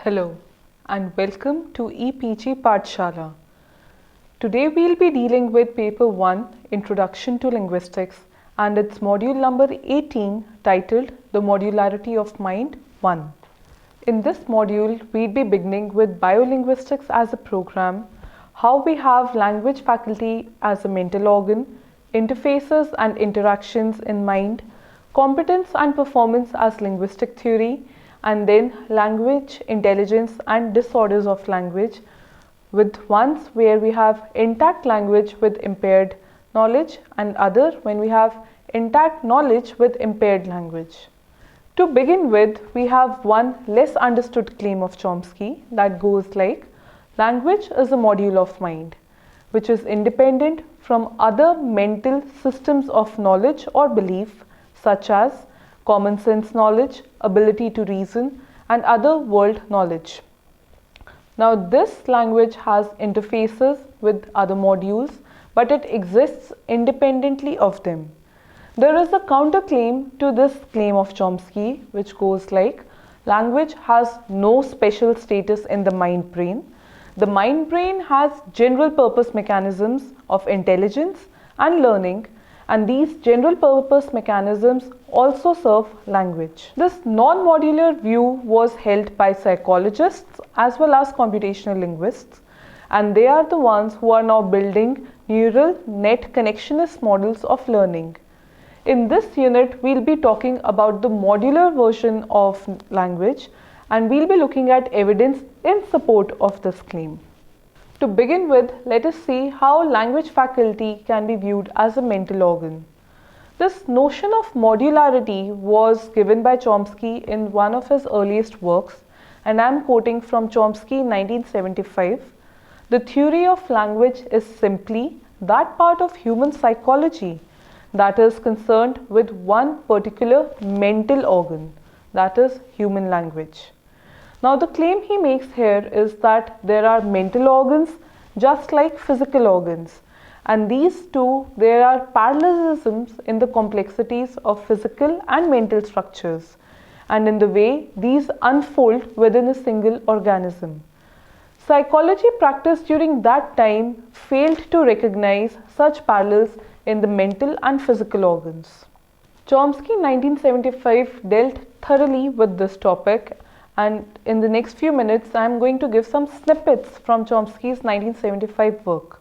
Hello and welcome to EPG Pathshala. Today we'll be dealing with Paper 1 Introduction to Linguistics and its module number 18 titled The Modularity of Mind 1. In this module we'll be beginning with biolinguistics as a program, how we have language faculty as a mental organ, interfaces and interactions in mind, competence and performance as linguistic theory, and then language, intelligence and disorders of language, with ones where we have intact language with impaired knowledge and other when we have intact knowledge with impaired language. To begin with, we have one less understood claim of Chomsky that goes like, language is a module of mind, which is independent from other mental systems of knowledge or belief such as common sense knowledge, ability to reason, and other world knowledge. Now, this language has interfaces with other modules, but it exists independently of them. There is a counterclaim to this claim of Chomsky, which goes like, language has no special status in the mind brain. The mind brain has general purpose mechanisms of intelligence and learning, and these general purpose mechanisms also serve language. This non-modular view was held by psychologists as well as computational linguists, and they are the ones who are now building neural net connectionist models of learning. In this unit, we'll be talking about the modular version of language, and we'll be looking at evidence in support of this claim. To begin with, let us see how language faculty can be viewed as a mental organ. This notion of modularity was given by Chomsky in one of his earliest works, and I am quoting from Chomsky 1975. The theory of language is simply that part of human psychology that is concerned with one particular mental organ, that is human language. Now, the claim he makes here is that there are mental organs just like physical organs, and these two, there are parallelisms in the complexities of physical and mental structures and in the way these unfold within a single organism. Psychology practiced during that time failed to recognize such parallels in the mental and physical organs. Chomsky 1975 dealt thoroughly with this topic, and in the next few minutes I am going to give some snippets from Chomsky's 1975 work.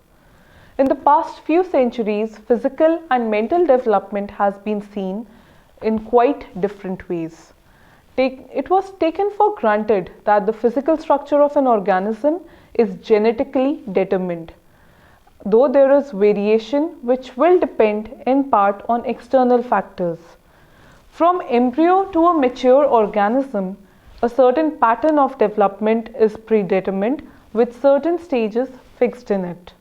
In the past few centuries, physical and mental development has been seen in quite different ways. It was taken for granted that the physical structure of an organism is genetically determined, though there is variation which will depend in part on external factors. From embryo to a mature organism, a certain pattern of development is predetermined with certain stages fixed in it.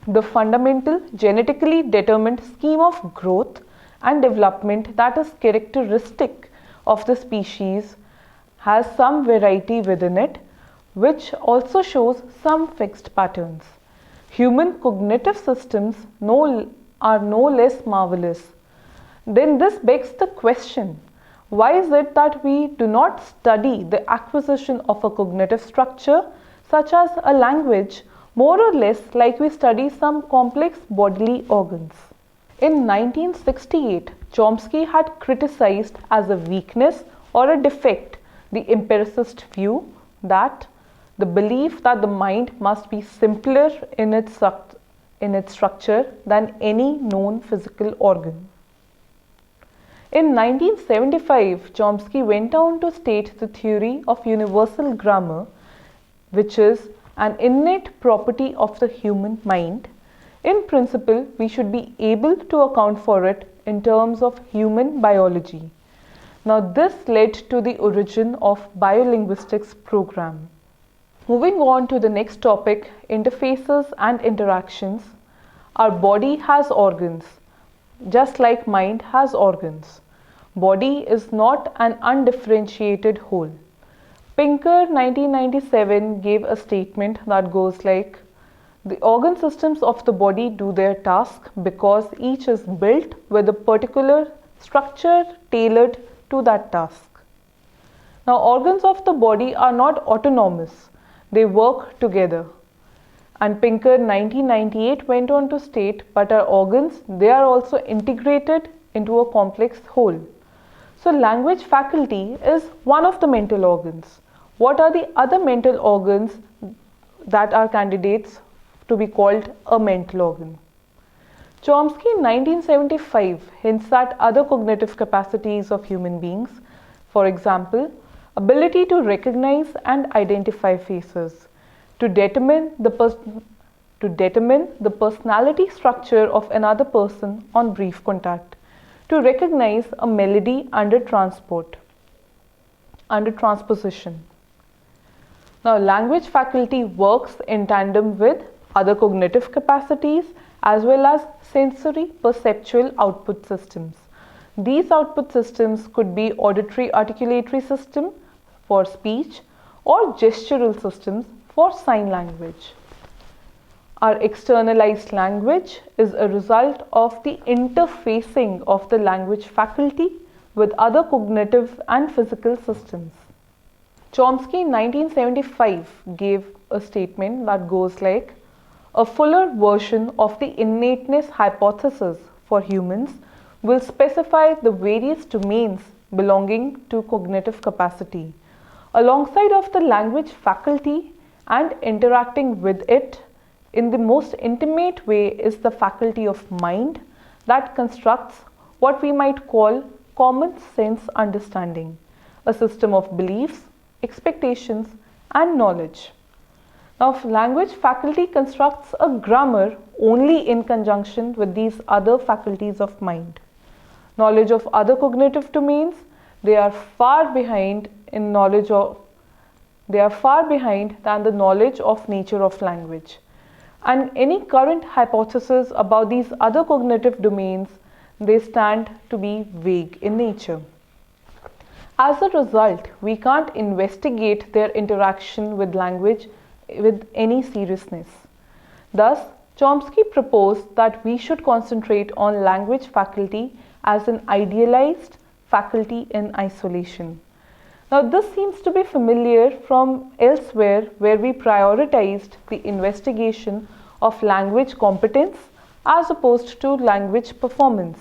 The fundamental genetically determined scheme of growth and development that is characteristic of the species has some variety within it, which also shows some fixed patterns. Human cognitive systems are no less marvelous. Then this begs the question, why is it that we do not study the acquisition of a cognitive structure such as a language more or less like we study some complex bodily organs? In 1968, Chomsky had criticized as a weakness or a defect the empiricist view that the belief that the mind must be simpler in its structure than any known physical organ. In 1975, Chomsky went on to state the theory of universal grammar, which is an innate property of the human mind. In principle, we should be able to account for it in terms of human biology. Now, this led to the origin of biolinguistics program. Moving on to the next topic, interfaces and interactions. Our body has organs, just like mind has organs. Body is not an undifferentiated whole. Pinker 1997 gave a statement that goes like, the organ systems of the body do their task because each is built with a particular structure tailored to that task. Now, organs of the body are not autonomous, they work together. And Pinker 1998 went on to state, but our organs, they are also integrated into a complex whole. So language faculty is one of the mental organs. What are the other mental organs that are candidates to be called a mental organ? Chomsky in 1975 hints at other cognitive capacities of human beings. For example, ability to recognize and identify faces, to determine the personality structure of another person on brief contact, to recognize a melody under transposition. Now, language faculty works in tandem with other cognitive capacities as well as sensory perceptual output systems. These output systems could be auditory articulatory system for speech or gestural systems for sign language. Our externalized language is a result of the interfacing of the language faculty with other cognitive and physical systems. Chomsky in 1975 gave a statement that goes like, a fuller version of the innateness hypothesis for humans will specify the various domains belonging to cognitive capacity. Alongside of the language faculty and interacting with it in the most intimate way is the faculty of mind that constructs what we might call common sense understanding, a system of beliefs, expectations, and knowledge. Now, language faculty constructs a grammar only in conjunction with these other faculties of mind. Knowledge of other cognitive domains, they are far behind than the knowledge of nature of language. And any current hypothesis about these other cognitive domains, they stand to be vague in nature. As a result, we can't investigate their interaction with language with any seriousness. Thus, Chomsky proposed that we should concentrate on language faculty as an idealized faculty in isolation. Now, this seems to be familiar from elsewhere where we prioritized the investigation of language competence as opposed to language performance.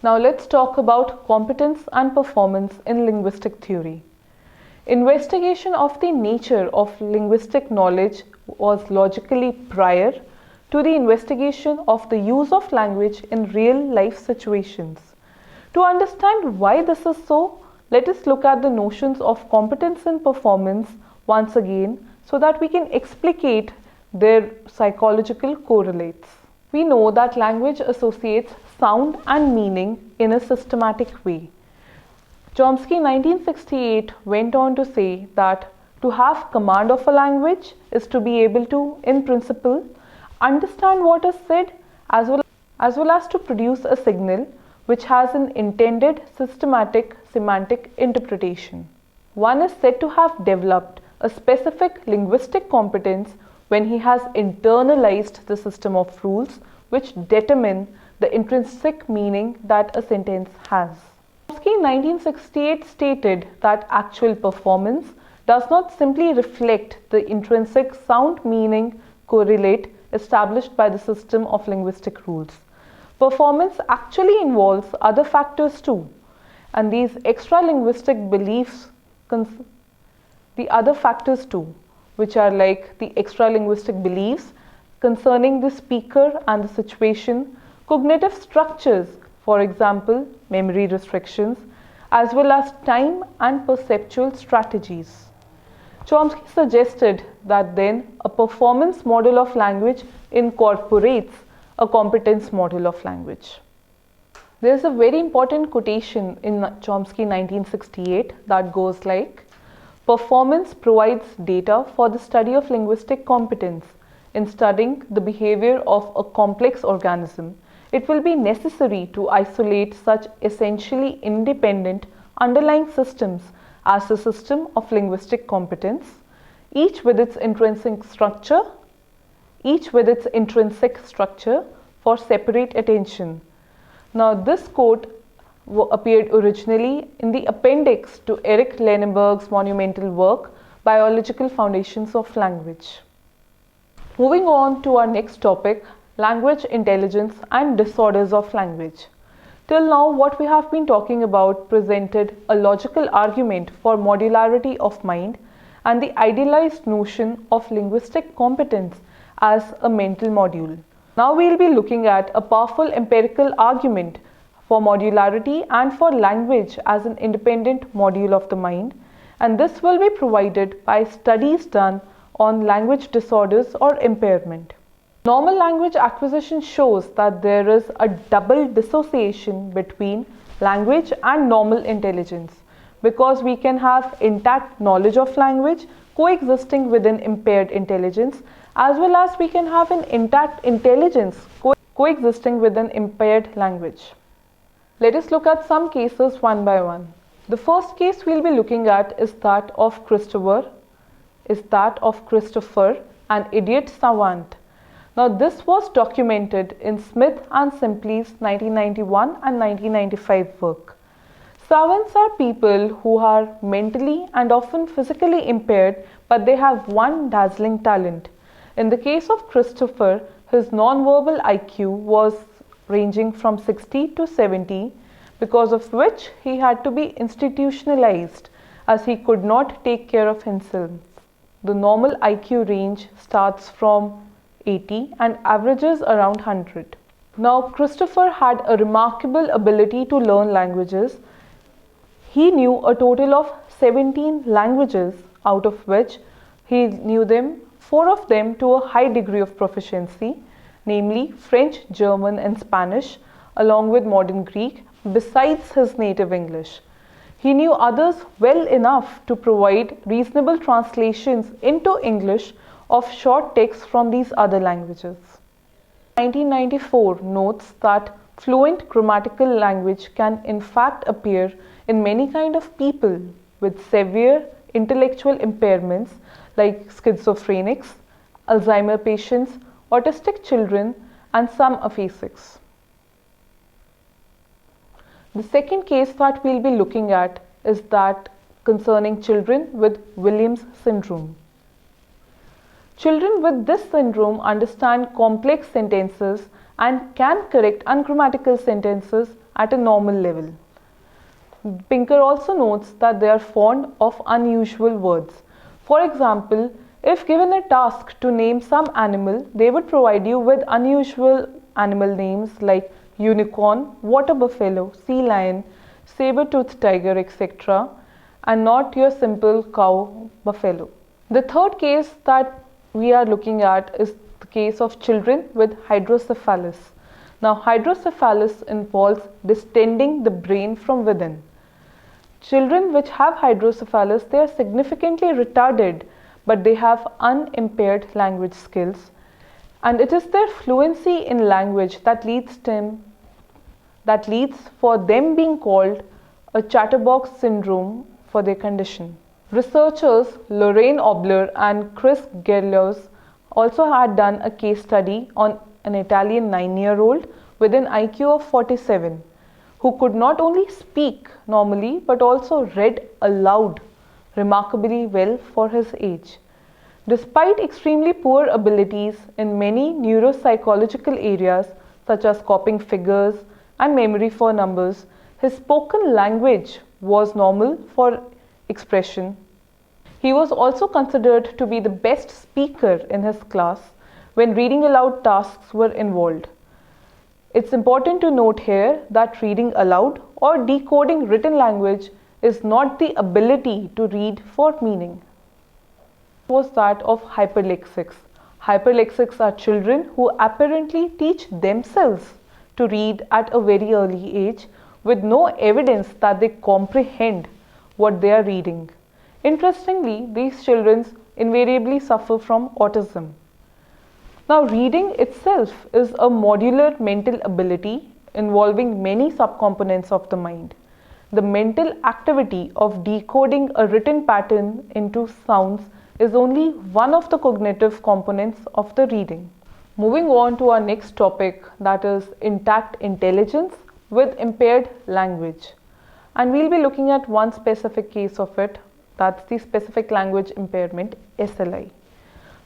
Now, let's talk about competence and performance in linguistic theory. Investigation of the nature of linguistic knowledge was logically prior to the investigation of the use of language in real life situations. To understand why this is so, let us look at the notions of competence and performance once again so that we can explicate their psychological correlates. We know that language associates sound and meaning in a systematic way. Chomsky in 1968 went on to say that to have command of a language is to be able to, in principle, understand what is said as well as to produce a signal which has an intended systematic semantic interpretation. One is said to have developed a specific linguistic competence when he has internalized the system of rules which determine the intrinsic meaning that a sentence has. Chomsky in 1968 stated that actual performance does not simply reflect the intrinsic sound meaning correlate established by the system of linguistic rules. Performance actually involves other factors too, and these extra-linguistic beliefs, the other factors too, which are like the extra-linguistic beliefs concerning the speaker and the situation, cognitive structures, for example, memory restrictions, as well as time and perceptual strategies. Chomsky suggested that then a performance model of language incorporates a competence model of language. There is a very important quotation in Chomsky 1968 that goes like, performance provides data for the study of linguistic competence. In studying the behavior of a complex organism, it will be necessary to isolate such essentially independent underlying systems as the system of linguistic competence, each with its intrinsic structure for separate attention. Now, this quote appeared originally in the appendix to Erich Lenneberg's monumental work, Biological Foundations of Language. Moving on to our next topic, language intelligence and disorders of language. Till now, what we have been talking about presented a logical argument for modularity of mind and the idealized notion of linguistic competence as a mental module. Now we will be looking at a powerful empirical argument for modularity and for language as an independent module of the mind, and this will be provided by studies done on language disorders or impairment. Normal language acquisition shows that there is a double dissociation between language and normal intelligence, because we can have intact knowledge of language coexisting with an impaired intelligence, as well as we can have an intact intelligence coexisting with an impaired language. Let us look at some cases one by one. The first case we will be looking at is that of Christopher, an idiot savant. Now this was documented in Smith and Simpley's 1991 and 1995 work. Savants are people who are mentally and often physically impaired, but they have one dazzling talent. In the case of Christopher, his non-verbal IQ was ranging from 60 to 70, because of which he had to be institutionalized as he could not take care of himself. The normal IQ range starts from 80 and averages around 100. Now, Christopher had a remarkable ability to learn languages. He knew a total of 17 languages, out of which he knew 4 of them to a high degree of proficiency, namely French, German and Spanish, along with modern Greek, besides his native English. He knew others well enough to provide reasonable translations into English of short texts from these other languages. 1994 notes that fluent grammatical language can in fact appear in many kinds of people with severe intellectual impairments like schizophrenics, Alzheimer patients, autistic children and some aphasics. The second case that we will be looking at is that concerning children with Williams syndrome. Children with this syndrome understand complex sentences and can correct ungrammatical sentences at a normal level. Pinker also notes that they are fond of unusual words. For example, if given a task to name some animal, they would provide you with unusual animal names like unicorn, water buffalo, sea lion, saber-toothed tiger, etc., and not your simple cow buffalo. The third case that we are looking at is the case of children with hydrocephalus. Now, hydrocephalus involves distending the brain from within. Children which have hydrocephalus, they are significantly retarded, but they have unimpaired language skills, and it is their fluency in language that leads for them being called a chatterbox syndrome for their condition. Researchers Lorraine Obler and Chris Gerlos also had done a case study on an Italian 9-year-old with an IQ of 47 who could not only speak normally but also read aloud remarkably well for his age. Despite extremely poor abilities in many neuropsychological areas such as copying figures and memory for numbers, his spoken language was normal for expression. He was also considered to be the best speaker in his class when reading aloud tasks were involved. It's important to note here that reading aloud or decoding written language is not the ability to read for meaning. Was that of hyperlexics. Hyperlexics are children who apparently teach themselves to read at a very early age with no evidence that they comprehend what they are reading. Interestingly, these children invariably suffer from autism. Now, reading itself is a modular mental ability involving many subcomponents of the mind. The mental activity of decoding a written pattern into sounds is only one of the cognitive components of the reading. Moving on to our next topic, that is intact intelligence with impaired language. And we'll be looking at one specific case of it, that's the specific language impairment, SLI.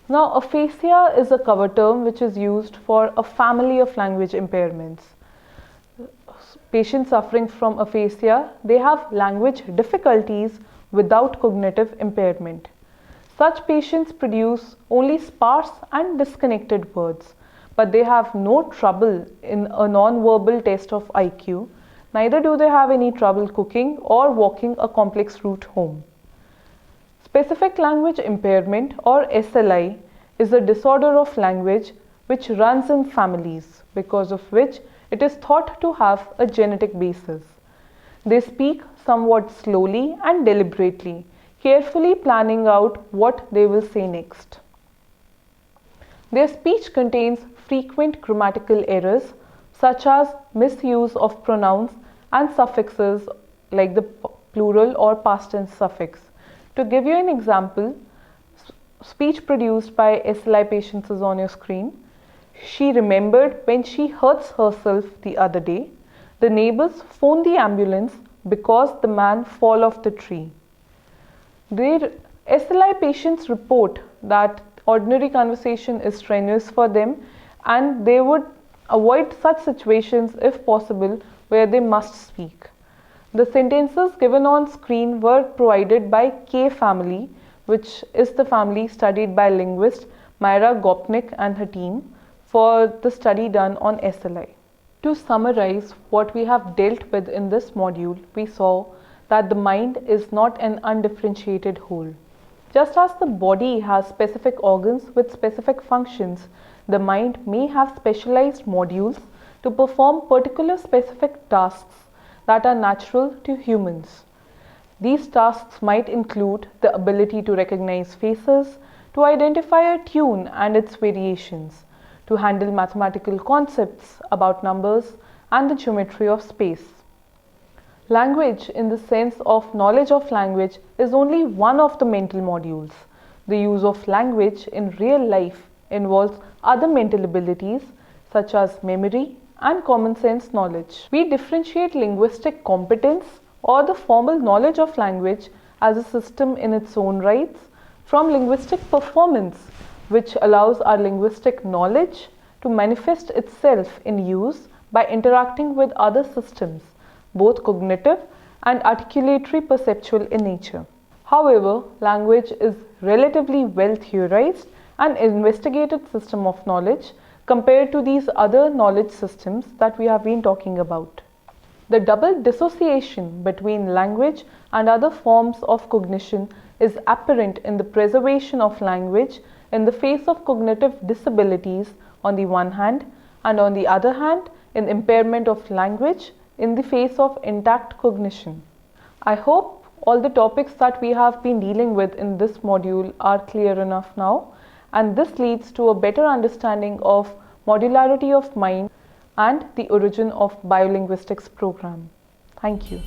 Now, aphasia is a cover term which is used for a family of language impairments. Patients suffering from aphasia, they have language difficulties without cognitive impairment. Such patients produce only sparse and disconnected words, but they have no trouble in a non-verbal test of IQ. Neither do they have any trouble cooking or walking a complex route home. Specific language impairment, or SLI, is a disorder of language which runs in families, because of which it is thought to have a genetic basis. They speak somewhat slowly and deliberately, carefully planning out what they will say next. Their speech contains frequent grammatical errors, such as misuse of pronouns and suffixes like the plural or past tense suffix. To give you an example, speech produced by SLI patients is on your screen. She remembered when she hurts herself the other day. The neighbors phoned the ambulance because the man fall off the tree. Their SLI patients report that ordinary conversation is strenuous for them, and they would avoid such situations if possible where they must speak. The sentences given on screen were provided by K family, which is the family studied by linguist Myra Gopnik and her team for the study done on SLI. To summarize what we have dealt with in this module, we saw that the mind is not an undifferentiated whole. Just as the body has specific organs with specific functions, the mind may have specialized modules to perform particular specific tasks that are natural to humans. These tasks might include the ability to recognize faces, to identify a tune and its variations, to handle mathematical concepts about numbers and the geometry of space. Language, in the sense of knowledge of language, is only one of the mental modules. The use of language in real life involves other mental abilities such as memory and common sense knowledge. We differentiate linguistic competence, or the formal knowledge of language as a system in its own rights, from linguistic performance, which allows our linguistic knowledge to manifest itself in use by interacting with other systems, both cognitive and articulatory perceptual in nature. However, language is relatively well theorized and investigated system of knowledge compared to these other knowledge systems that we have been talking about. The double dissociation between language and other forms of cognition is apparent in the preservation of language in the face of cognitive disabilities on the one hand, and on the other hand in impairment of language in the face of intact cognition. I hope all the topics that we have been dealing with in this module are clear enough now, and this leads to a better understanding of modularity of mind and the origin of biolinguistics program. Thank you.